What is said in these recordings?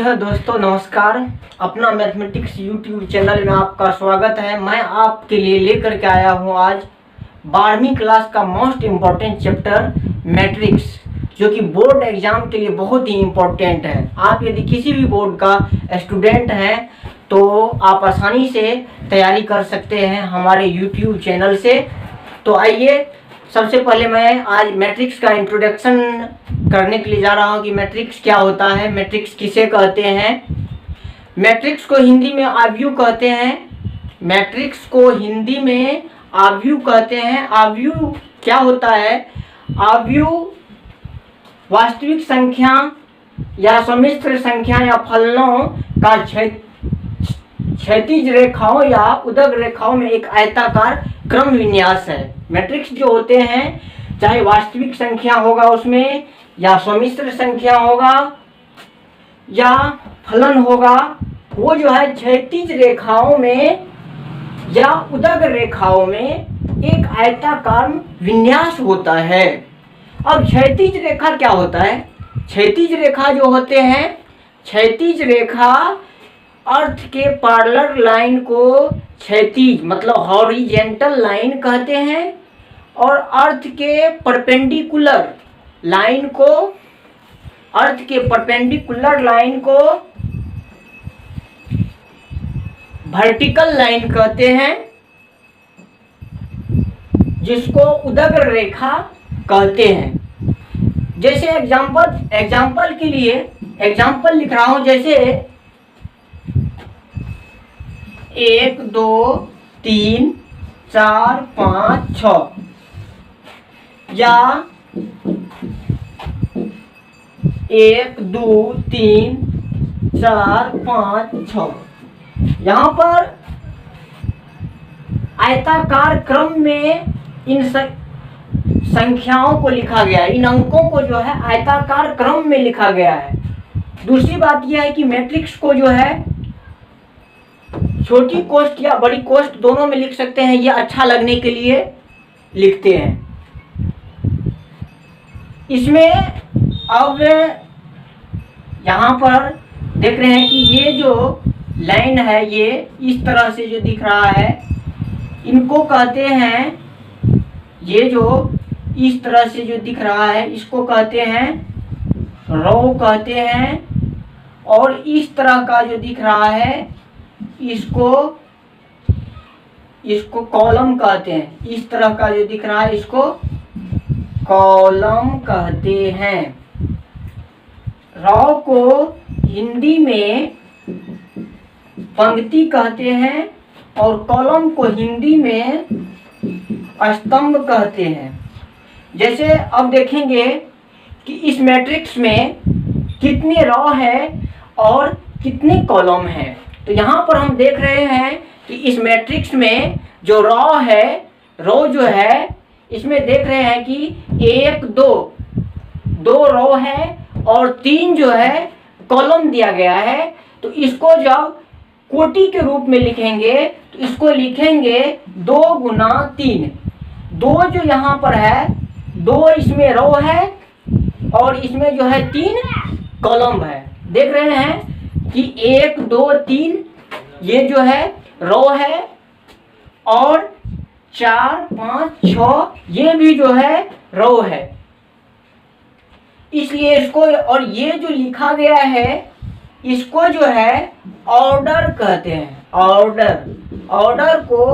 हाँ दोस्तों, नमस्कार। अपना मैथमेटिक्स यूट्यूब चैनल में आपका स्वागत है। मैं आपके लिए लेकर के आया हूँ आज 12वीं क्लास का मोस्ट इम्पॉर्टेंट चैप्टर मैट्रिक्स, जो कि बोर्ड एग्जाम के लिए बहुत ही इम्पोर्टेंट है। आप यदि किसी भी बोर्ड का स्टूडेंट हैं तो आप आसानी से तैयारी कर सकते हैं हमारे यूट्यूब चैनल से। तो आइए, सबसे पहले मैं आज मैट्रिक्स का इंट्रोडक्शन करने के लिए जा रहा हूँ कि मैट्रिक्स क्या होता है, मैट्रिक्स किसे कहते हैं। मैट्रिक्स को हिंदी में आव्यूह कहते हैं। मैट्रिक्स को हिंदी में आव्यूह कहते हैं। आव्यूह क्या होता है? आव्यूह वास्तविक संख्या या सम्मिश्र संख्या या फलनों का क्षैतिज रेखाओं या उदग रेखाओं में एक आयताकार क्रम विन्यास है। मैट्रिक्स जो होते हैं, चाहे वास्तविक संख्या होगा उसमें, या सम्मिश्र संख्या होगा, या फलन होगा, वो जो है क्षैतिज रेखाओं में या उदग रेखाओं में एक आयताकार विन्यास होता है। अब क्षैतिज रेखा क्या होता है? क्षैतिज रेखा जो होते हैं, क्षैतिज रेखा अर्थ के पैरेलल लाइन को क्षैतिज मतलब हॉरिजेंटल लाइन कहते हैं, और अर्थ के परपेंडिकुलर लाइन को वर्टिकल लाइन कहते हैं, जिसको उदग रेखा कहते हैं। जैसे एग्जाम्पल के लिए एग्जाम्पल लिख रहा हूं, जैसे 1 2 3 4 5 6, या 1 2 3 4 5 6। यहाँ पर आयताकार क्रम में इन संख्याओं को लिखा गया है, इन अंकों को जो है आयताकार क्रम में लिखा गया है। दूसरी बात यह है कि मैट्रिक्स को जो है छोटी कोष्ठ या बड़ी कोष्ठ दोनों में लिख सकते हैं, ये अच्छा लगने के लिए लिखते हैं। इसमें अब यहाँ पर देख रहे हैं कि ये जो लाइन है, ये इस तरह से जो दिख रहा है, इनको कहते हैं, ये जो इस तरह से जो दिख रहा है इसको कहते हैं रो कहते हैं, और इस तरह का जो दिख रहा है इसको कॉलम कहते हैं। इस तरह का जो दिख रहा है इसको कॉलम कहते हैं। रो को हिंदी में पंक्ति कहते हैं, और कॉलम को हिंदी में स्तंभ कहते हैं। जैसे अब देखेंगे कि इस मैट्रिक्स में कितने रो है और कितने कॉलम है। तो यहाँ पर हम देख रहे हैं कि इस मैट्रिक्स में जो रो है, रो जो है, इसमें देख रहे हैं कि 1 2 रो है और 3 जो है कॉलम दिया गया है। तो इसको जब कोटि के रूप में लिखेंगे तो इसको लिखेंगे 2 गुना 3। 2 जो यहाँ पर है, 2 इसमें रो है और इसमें जो है 3 कॉलम है। देख रहे हैं कि 1 2 3 ये जो है रो है, और 4 5 6 ये भी जो है रो है। इसलिए इसको, और ये जो लिखा गया है इसको जो है ऑर्डर कहते हैं। ऑर्डर को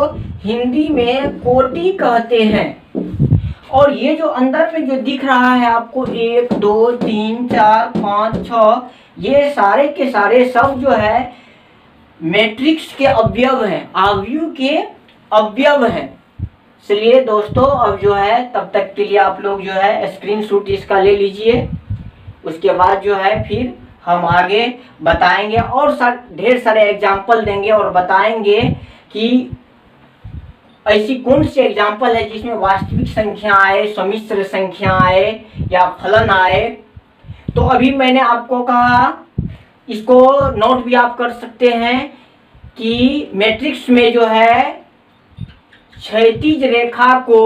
हिंदी में कोटि कहते हैं। और ये जो अंदर में जो दिख रहा है आपको 1 2 3 4 5 6, ये सारे के सारे सब जो है मैट्रिक्स के अवयव हैं, आव्यूह के अवयव हैं। इसलिए दोस्तों, अब जो है तब तक के लिए आप लोग जो है स्क्रीनशॉट इसका ले लीजिए। उसके बाद जो है फिर हम आगे बताएंगे और ढेर सारे एग्जाम्पल देंगे और बताएंगे कि ऐसी कौन सी एग्जाम्पल है जिसमें वास्तविक संख्या आए, सम्मिश्र संख्या आए या फलन आए। तो अभी मैंने आपको कहा, इसको नोट भी आप कर सकते हैं कि मैट्रिक्स में जो है क्षैतिज रेखा को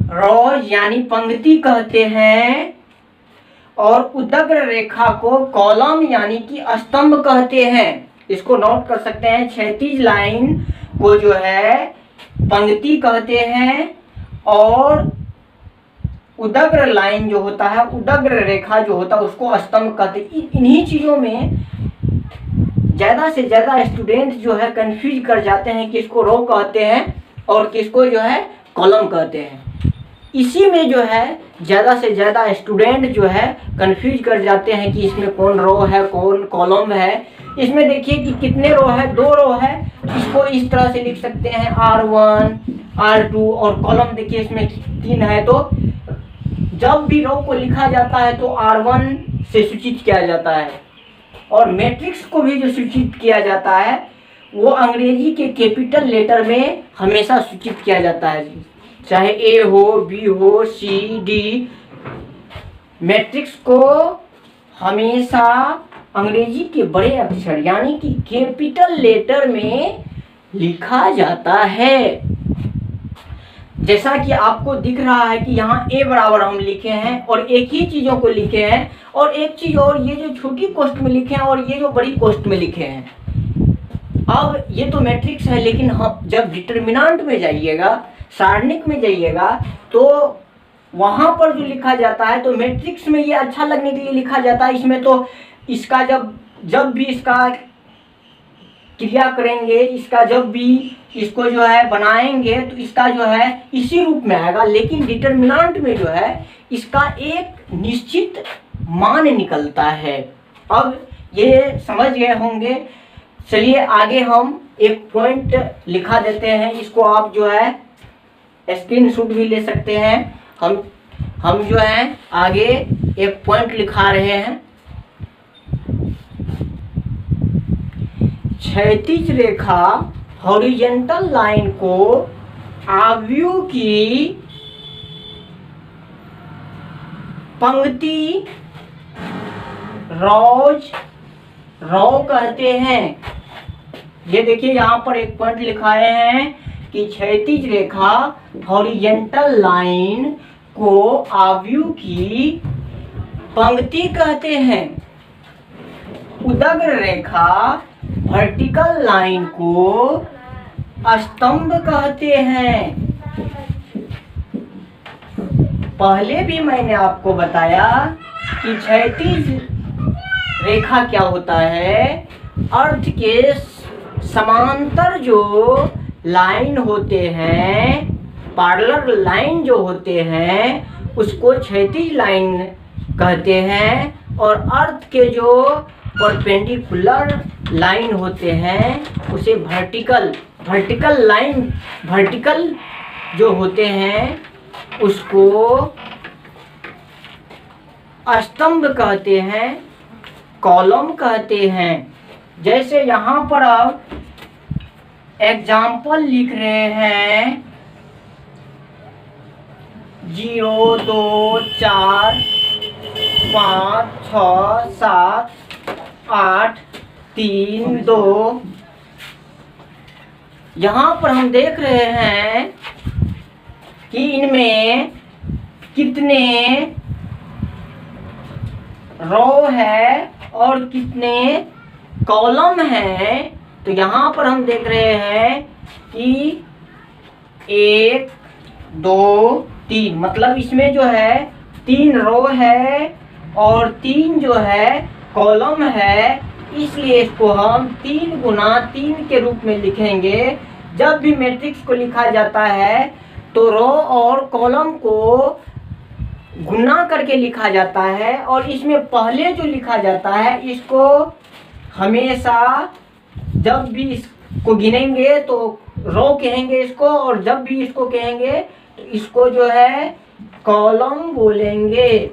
रो यानी पंक्ति कहते हैं, और उदग्र रेखा को कॉलम यानी कि स्तंभ कहते हैं। इसको नोट कर सकते हैं। क्षैतिज लाइन को जो है पंक्ति कहते हैं और उदग्र लाइन जो होता है, उदग्र रेखा जो होता है उसको स्तंभ कहते हैं। इन्हीं चीज़ों में ज़्यादा से ज़्यादा स्टूडेंट जो है कंफ्यूज कर जाते हैं, किसको रो कहते हैं और किसको जो है कॉलम कहते हैं। इसी में जो है ज़्यादा से ज़्यादा स्टूडेंट जो है कंफ्यूज कर जाते हैं कि इसमें कौन रो है कौन कॉलम है। इसमें देखिए कि कितने रो है, 2 रो है। इसको इस तरह से लिख सकते हैं R1 R2 और कॉलम देखिए इसमें 3 है। तो जब भी रो को लिखा जाता है तो R1 से सूचित किया जाता है और मैट्रिक्स को भी जो सूचित किया जाता है वो अंग्रेजी के कैपिटल लेटर में हमेशा सूचित किया जाता है, चाहे A हो B हो C D। मैट्रिक्स को हमेशा अंग्रेजी के बड़े अक्षर यानी कि कैपिटल लेटर में लिखा जाता है। जैसा कि आपको दिख रहा है कि यहाँ A बराबर हम लिखे हैं और एक ही चीज़ों को लिखे हैं और एक चीज़ और ये जो छोटी कोष्ठ में लिखे हैं और ये जो बड़ी कोष्ठ में लिखे हैं। अब ये तो मैट्रिक्स है, लेकिन हम जब डिटर्मिनेंट में जाइएगा, सारणिक में जाइएगा, तो वहाँ पर जो लिखा जाता है तो मैट्रिक्स में ये अच्छा लगने के लिए लिखा जाता है। इसमें तो इसका जब भी इसका क्रिया करेंगे, इसका जब भी इसको जो है बनाएंगे तो इसका जो है इसी रूप में आएगा। लेकिन डिटर्मिनेंट में जो है इसका एक निश्चित मान निकलता है। अब ये समझ गए होंगे। चलिए आगे हम एक पॉइंट लिखा देते हैं। इसको आप जो है स्क्रीनशॉट भी ले सकते हैं। हम जो है आगे एक पॉइंट लिखा रहे हैं। क्षैतिज रेखा हॉरिजॉन्टल लाइन को आव्यूह की पंक्ति रो कहते हैं। ये देखिए यहाँ पर एक पॉइंट लिखाए हैं कि क्षैतिज रेखा हॉरिजॉन्टल लाइन को आव्यूह की पंक्ति कहते हैं। उदग्र रेखा वर्टिकल लाइन को स्तंभ कहते हैं। पहले भी मैंने आपको बताया कि क्षैतिज रेखा क्या होता है। अर्थ के समांतर जो लाइन होते हैं, पैरेलल लाइन जो होते हैं उसको क्षैतिज लाइन कहते हैं और अर्थ के जो परपेंडिकुलर लाइन होते हैं उसे वर्टिकल लाइन, वर्टिकल जो होते हैं उसको स्तंभ कहते हैं, कॉलम कहते हैं। जैसे यहाँ पर आप एग्जाम्पल लिख रहे हैं 0 2 4 5 6 7 8 3 2। यहाँ पर हम देख रहे हैं कि इनमें कितने रो है और कितने कॉलम हैं। तो यहाँ पर हम देख रहे हैं कि 1 2 3, मतलब इसमें जो है 3 रो है और 3 जो है कॉलम है। इसलिए इसको हम 3 गुना 3 के रूप में लिखेंगे। जब भी मैट्रिक्स को लिखा जाता है तो रो और कॉलम को गुना करके लिखा जाता है और इसमें पहले जो लिखा जाता है इसको हमेशा जब भी इसको गिनेंगे तो रो कहेंगे इसको, और जब भी इसको कहेंगे तो इसको जो है कॉलम बोलेंगे।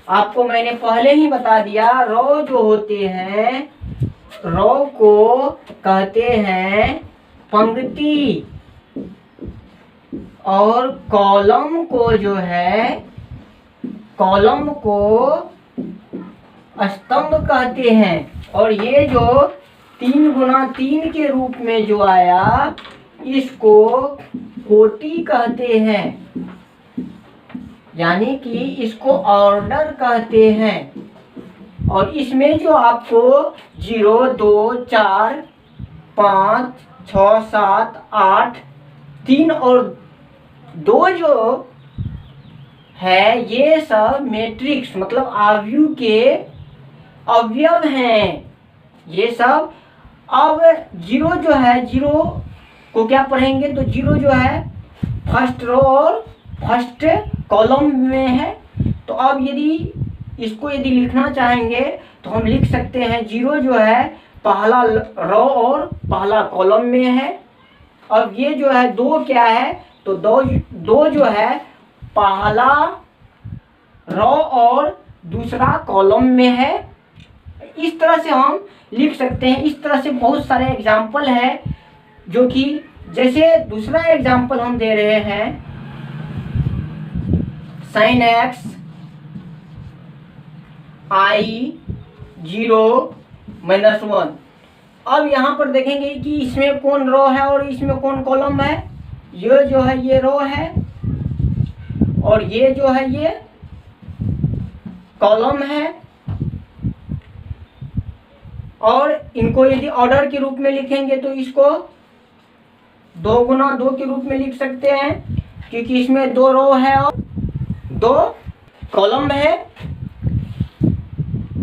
आपको मैंने पहले ही बता दिया, रो जो होते हैं रो को कहते हैं पंक्ति और कॉलम को जो है कॉलम को स्तंभ कहते हैं। और ये जो 3 गुना 3 के रूप में जो आया इसको कोटि कहते हैं। यानी कि इसको ऑर्डर कहते हैं। और इसमें जो आपको 0, 2, 4, 5, 6, 7, 8, 3 और 2 जो है, ये सब मैट्रिक्स मतलब आव्यूह के अवयव हैं ये सब। अब 0 जो है, 0 को क्या पढ़ेंगे तो 0 जो है फर्स्ट रो और फर्स्ट कॉलम में है। तो अब यदि इसको लिखना चाहेंगे तो हम लिख सकते हैं 0 जो है पहला रो और पहला कॉलम में है। अब ये जो है 2 क्या है तो 2 जो है पहला रो और दूसरा कॉलम में है। इस तरह से हम लिख सकते हैं। इस तरह से बहुत सारे एग्जाम्पल है, जो कि जैसे दूसरा एग्जाम्पल हम दे रहे हैं sin x i 0 - 1। अब यहाँ पर देखेंगे कि इसमें कौन रो है और इसमें कौन कॉलम है। ये जो है ये रो है और ये जो है ये कॉलम है। और इनको यदि ऑर्डर के रूप में लिखेंगे तो इसको 2 × 2 के रूप में लिख सकते हैं, क्योंकि इसमें 2 रो है और 2 कॉलम है।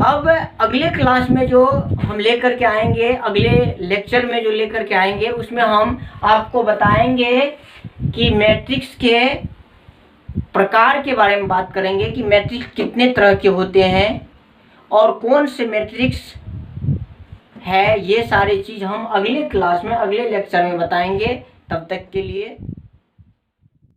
अब अगले क्लास में जो हम लेकर के आएंगे, अगले लेक्चर में जो लेकर के आएंगे, उसमें हम आपको बताएंगे कि मैट्रिक्स के प्रकार के बारे में बात करेंगे कि मैट्रिक्स कितने तरह के होते हैं और कौन से मैट्रिक्स है। ये सारी चीज़ हम अगले क्लास में, अगले लेक्चर में बताएंगे। तब तक के लिए